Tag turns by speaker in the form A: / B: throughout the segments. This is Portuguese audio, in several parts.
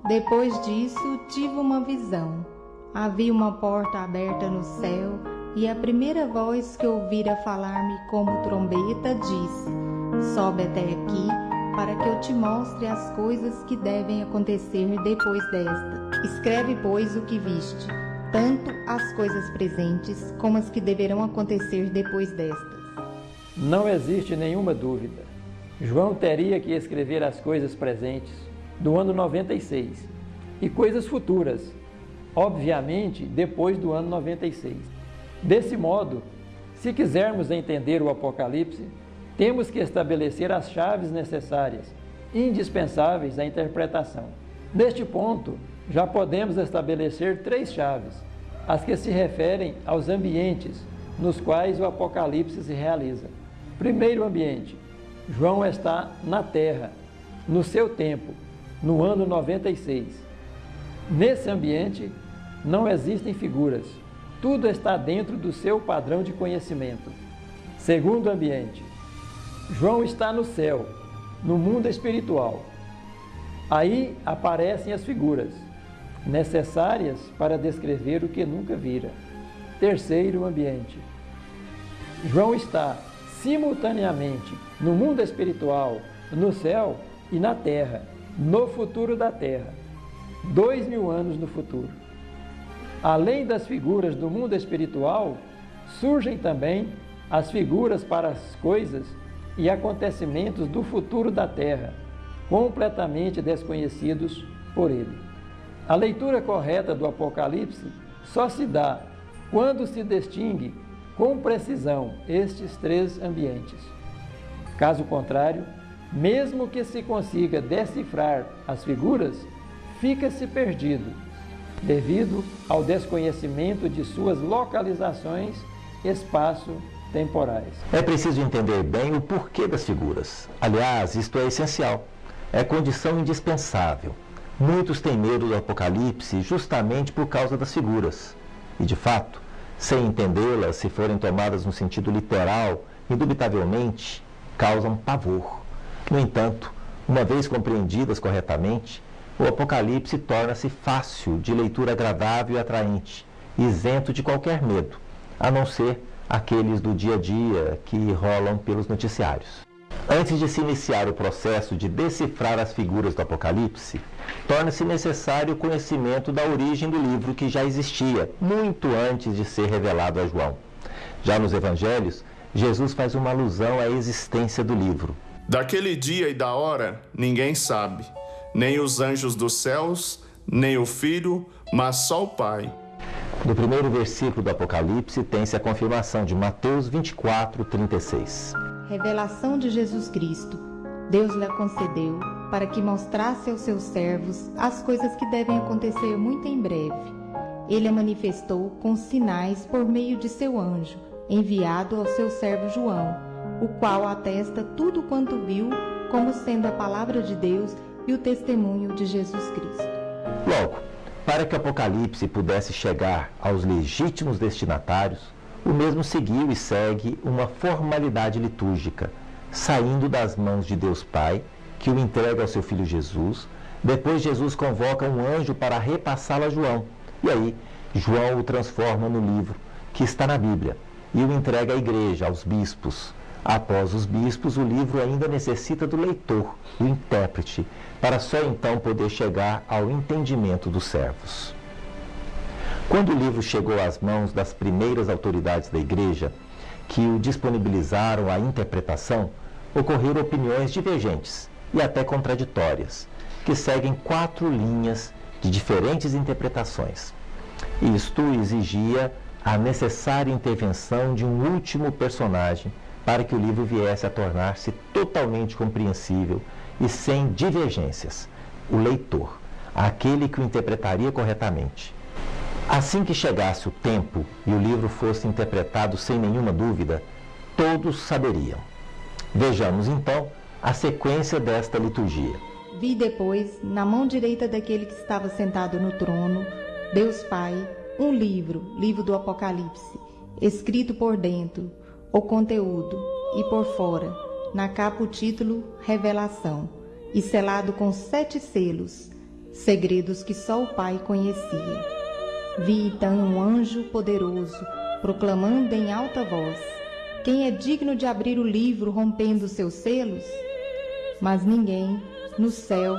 A: Depois disso, tive uma visão. Havia uma porta aberta no céu, e a primeira voz que ouvira falar-me como trombeta disse: sobe até aqui, para que eu te mostre as coisas que devem acontecer depois desta. Escreve, pois, o que viste, tanto as coisas presentes como as que deverão acontecer depois destas.
B: Não existe nenhuma dúvida. João teria que escrever as coisas presentes do ano 96 e coisas futuras, obviamente depois do ano 96. Desse modo, se quisermos entender o Apocalipse, temos que estabelecer as chaves necessárias, indispensáveis à interpretação. Neste ponto, já podemos estabelecer 3 chaves, as que se referem aos ambientes nos quais o Apocalipse se realiza. Primeiro ambiente: João está na Terra, no seu tempo, no ano 96. Nesse ambiente, não existem figuras. Tudo está dentro do seu padrão de conhecimento. Segundo ambiente: João está no céu, no mundo espiritual. Aí aparecem as figuras, necessárias para descrever o que nunca vira. Terceiro ambiente: João está simultaneamente no mundo espiritual, no céu e na terra, no futuro da terra, 2000 anos no futuro. Além das figuras do mundo espiritual, surgem também as figuras para as coisas e acontecimentos do futuro da terra, completamente desconhecidos por ele. A leitura correta do Apocalipse só se dá quando se distingue com precisão estes 3 ambientes. Caso contrário, mesmo que se consiga decifrar as figuras, fica-se perdido, devido ao desconhecimento de suas localizações espaço-temporais.
C: É preciso entender bem o porquê das figuras. Aliás, isto é essencial. É condição indispensável. Muitos têm medo do Apocalipse justamente por causa das figuras. E, de fato, sem entendê-las, se forem tomadas no sentido literal, indubitavelmente causam pavor. No entanto, uma vez compreendidas corretamente, o Apocalipse torna-se fácil, de leitura agradável e atraente, isento de qualquer medo, a não ser aqueles do dia a dia que rolam pelos noticiários. Antes de se iniciar o processo de decifrar as figuras do Apocalipse, torna-se necessário o conhecimento da origem do livro, que já existia muito antes de ser revelado a João. Já nos Evangelhos, Jesus faz uma alusão à existência do livro.
D: Daquele dia e da hora, ninguém sabe, nem os anjos dos céus, nem o Filho, mas só o Pai.
C: No primeiro versículo do Apocalipse tem-se a confirmação de Mateus 24:36.
A: Revelação de Jesus Cristo. Deus lhe concedeu para que mostrasse aos seus servos as coisas que devem acontecer muito em breve. Ele a manifestou com sinais por meio de seu anjo, enviado ao seu servo João, o qual atesta tudo quanto viu, como sendo a palavra de Deus e o testemunho de Jesus Cristo.
C: Logo, para que o Apocalipse pudesse chegar aos legítimos destinatários, o mesmo seguiu e segue uma formalidade litúrgica, saindo das mãos de Deus Pai, que o entrega ao seu Filho Jesus. Depois Jesus convoca um anjo para repassá-lo a João. E aí, João o transforma no livro que está na Bíblia e o entrega à igreja, aos bispos. Após os bispos, o livro ainda necessita do leitor, do intérprete, para só então poder chegar ao entendimento dos servos. Quando o livro chegou às mãos das primeiras autoridades da igreja, que o disponibilizaram à interpretação, ocorreram opiniões divergentes e até contraditórias, que seguem 4 linhas de diferentes interpretações. Isto exigia a necessária intervenção de um último personagem para que o livro viesse a tornar-se totalmente compreensível e sem divergências. O leitor, aquele que o interpretaria corretamente. Assim que chegasse o tempo e o livro fosse interpretado sem nenhuma dúvida, todos saberiam. Vejamos então a sequência desta liturgia.
A: Vi depois, na mão direita daquele que estava sentado no trono, Deus Pai, um livro do Apocalipse, escrito por dentro, o conteúdo, e por fora, na capa o título Revelação, e selado com 7 selos, segredos que só o Pai conhecia. Vi então um anjo poderoso, proclamando em alta voz: quem é digno de abrir o livro rompendo seus selos? Mas ninguém, no céu,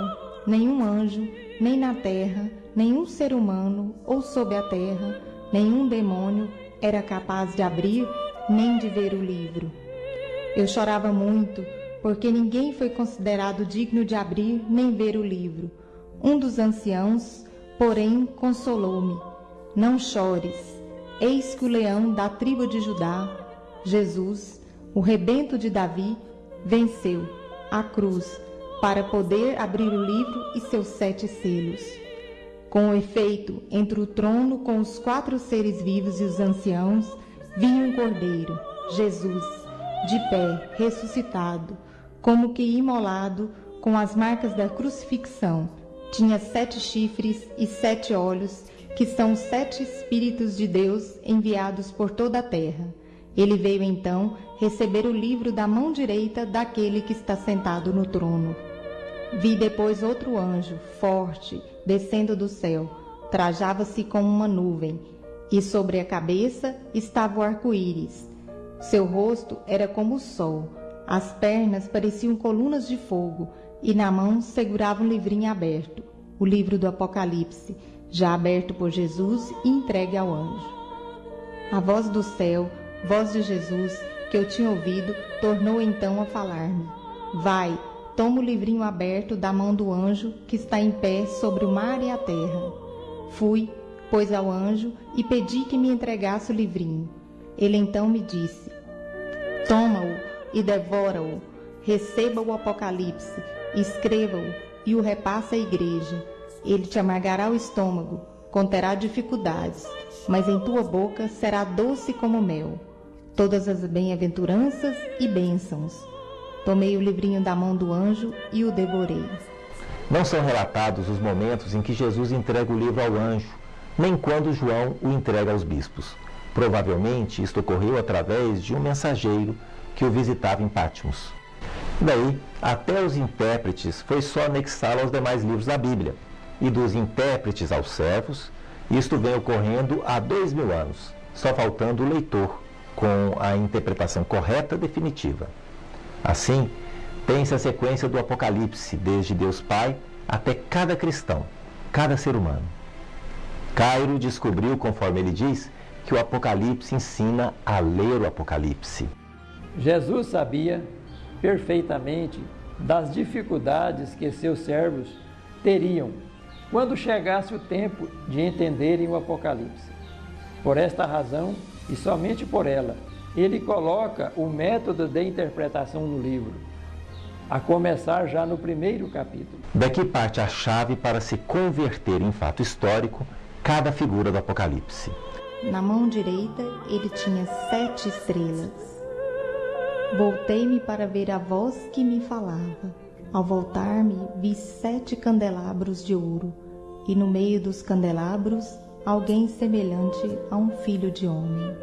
A: nenhum anjo, nem na terra, nenhum ser humano ou sob a terra, nenhum demônio era capaz de abrir nem de ver o livro. Eu chorava muito, porque ninguém foi considerado digno de abrir nem ver o livro. Um dos anciãos, porém, consolou-me. Não chores, eis que o leão da tribo de Judá, Jesus, o rebento de Davi, venceu a cruz para poder abrir o livro e seus 7 selos. Com efeito, entre o trono com os 4 seres vivos e os anciãos, vi um cordeiro, Jesus, de pé, ressuscitado, como que imolado, com as marcas da crucifixão. Tinha 7 chifres e 7 olhos, que são os 7 Espíritos de Deus enviados por toda a terra. Ele veio então receber o livro da mão direita daquele que está sentado no trono. Vi depois outro anjo, forte, descendo do céu. Trajava-se como uma nuvem, e sobre a cabeça estava o arco-íris. Seu rosto era como o sol, as pernas pareciam colunas de fogo, e na mão segurava um livrinho aberto, o livro do Apocalipse, já aberto por Jesus e entregue ao anjo. A voz do céu, voz de Jesus, que eu tinha ouvido, tornou então a falar-me: vai, toma o livrinho aberto da mão do anjo que está em pé sobre o mar e a terra. Fui, pois, ao anjo e pedi que me entregasse o livrinho. Ele então me disse: toma-o e devora-o, receba o Apocalipse, escreva-o e o repasse à igreja. Ele te amargará o estômago, conterá dificuldades, mas em tua boca será doce como mel. Todas as bem-aventuranças e bênçãos. Tomei o livrinho da mão do anjo e o devorei.
C: Não são relatados os momentos em que Jesus entrega o livro ao anjo, nem quando João o entrega aos bispos. Provavelmente isto ocorreu através de um mensageiro que o visitava em Patmos. Daí, até os intérpretes foi só anexá-lo aos demais livros da Bíblia, e dos intérpretes aos servos, isto vem ocorrendo há 2000 anos, só faltando o leitor, com a interpretação correta definitiva. Assim, tem-se a sequência do Apocalipse, desde Deus Pai até cada cristão, cada ser humano. Cairo descobriu, conforme ele diz, que o Apocalipse ensina a ler o Apocalipse.
B: Jesus sabia perfeitamente das dificuldades que seus servos teriam quando chegasse o tempo de entenderem o Apocalipse. Por esta razão, e somente por ela, ele coloca o método de interpretação no livro, a começar já no primeiro capítulo.
C: Daqui parte a chave para se converter em fato histórico cada figura do Apocalipse.
A: Na mão direita ele tinha 7 estrelas. Voltei-me para ver a voz que me falava. Ao voltar-me, vi 7 candelabros de ouro, e no meio dos candelabros, alguém semelhante a um filho de homem.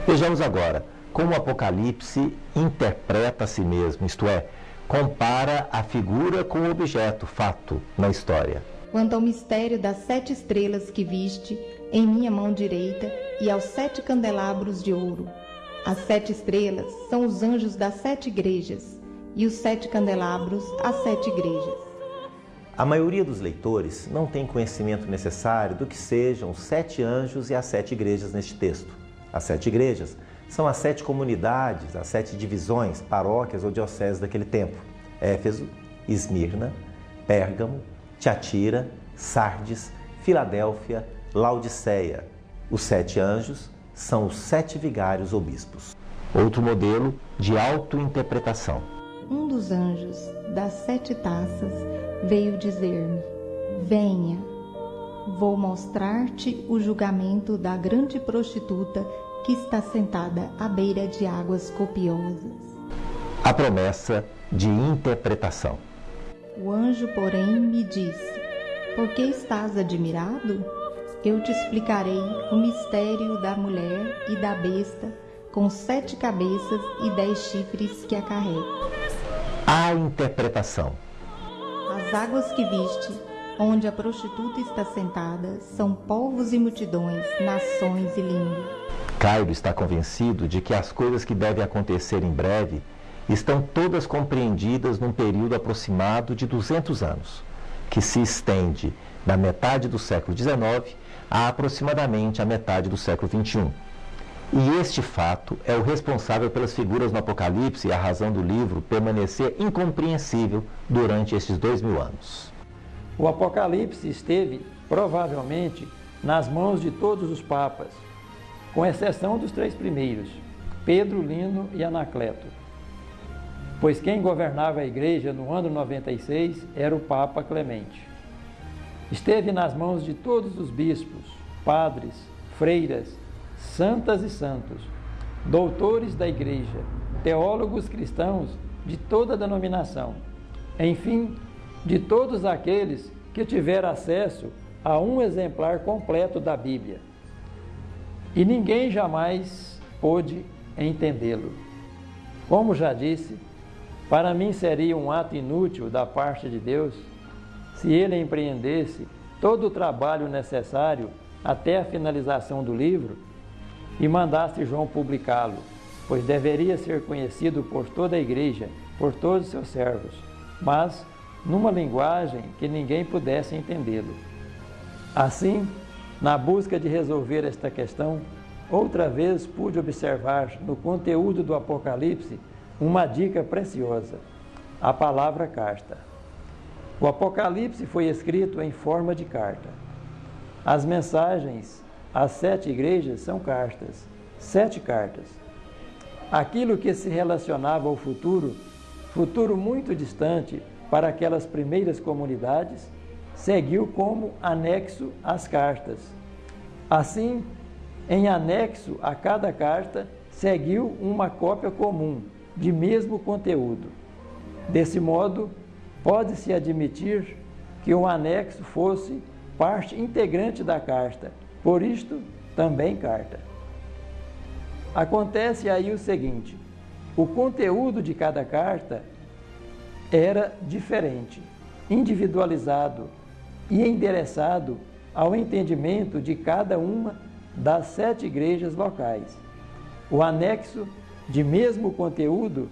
C: Vejamos agora como o Apocalipse interpreta a si mesmo, isto é, compara a figura com o objeto, fato, na história.
A: Quanto ao mistério das 7 estrelas que viste em minha mão direita e aos 7 candelabros de ouro, as 7 estrelas são os anjos das 7 igrejas, e os 7 candelabros, as 7 igrejas.
E: A maioria dos leitores não tem conhecimento necessário do que sejam os 7 anjos e as 7 igrejas neste texto. As 7 igrejas são as 7 comunidades, as 7 divisões, paróquias ou dioceses daquele tempo: Éfeso, Esmirna, Pérgamo, Tiatira, Sardes, Filadélfia, Laodiceia. Os 7 anjos são os 7 vigários ou bispos.
C: Outro modelo de autointerpretação.
A: Um dos anjos das 7 taças veio dizer-me: venha, vou mostrar-te o julgamento da grande prostituta que está sentada à beira de águas copiosas.
C: A promessa de interpretação.
A: O anjo, porém, me disse: por que estás admirado? Eu te explicarei o mistério da mulher e da besta com 7 cabeças e 10 chifres que a carregam.
C: A interpretação.
A: As águas que viste, onde a prostituta está sentada, são povos e multidões, nações e línguas.
C: Cairo está convencido de que as coisas que devem acontecer em breve estão todas compreendidas num período aproximado de 200 anos, que se estende da metade do século XIX a aproximadamente a metade do século XXI. E este fato é o responsável pelas figuras no Apocalipse e a razão do livro permanecer incompreensível durante estes 2000 anos.
B: O Apocalipse esteve, provavelmente, nas mãos de todos os papas, com exceção dos 3 primeiros, Pedro, Lino e Anacleto, pois quem governava a igreja no ano 96 era o Papa Clemente. Esteve nas mãos de todos os bispos, padres, freiras, santas e santos, doutores da igreja, teólogos cristãos de toda denominação, enfim, de todos aqueles que tiveram acesso a um exemplar completo da Bíblia. E ninguém jamais pôde entendê-lo. Como já disse, para mim seria um ato inútil da parte de Deus se ele empreendesse todo o trabalho necessário até a finalização do livro e mandasse João publicá-lo, pois deveria ser conhecido por toda a igreja, por todos os seus servos, mas numa linguagem que ninguém pudesse entendê-lo. Assim, na busca de resolver esta questão, outra vez pude observar no conteúdo do Apocalipse uma dica preciosa: a palavra carta. O Apocalipse foi escrito em forma de carta. As mensagens às 7 igrejas são cartas, 7 cartas. Aquilo que se relacionava ao futuro muito distante para aquelas primeiras comunidades, seguiu como anexo às cartas. Assim, em anexo a cada carta, seguiu uma cópia comum, de mesmo conteúdo. Desse modo, pode-se admitir que o anexo fosse parte integrante da carta, por isto, também carta. Acontece aí o seguinte: o conteúdo de cada carta era diferente, individualizado e endereçado ao entendimento de cada uma das 7 igrejas locais. O anexo, de mesmo conteúdo,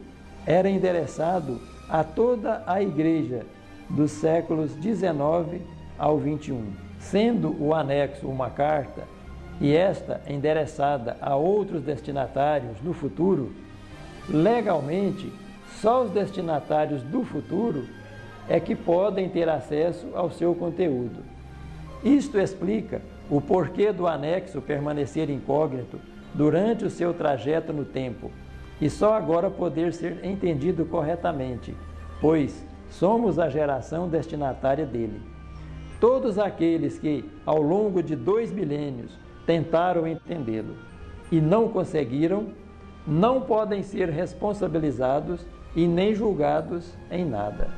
B: era endereçado a toda a igreja dos séculos XIX ao XXI. Sendo o anexo uma carta e esta endereçada a outros destinatários no futuro, legalmente, só os destinatários do futuro é que podem ter acesso ao seu conteúdo. Isto explica o porquê do anexo permanecer incógnito durante o seu trajeto no tempo e só agora poder ser entendido corretamente, pois somos a geração destinatária dele. Todos aqueles que, ao longo de 2 milênios, tentaram entendê-lo e não conseguiram, não podem ser responsabilizados e nem julgados em nada.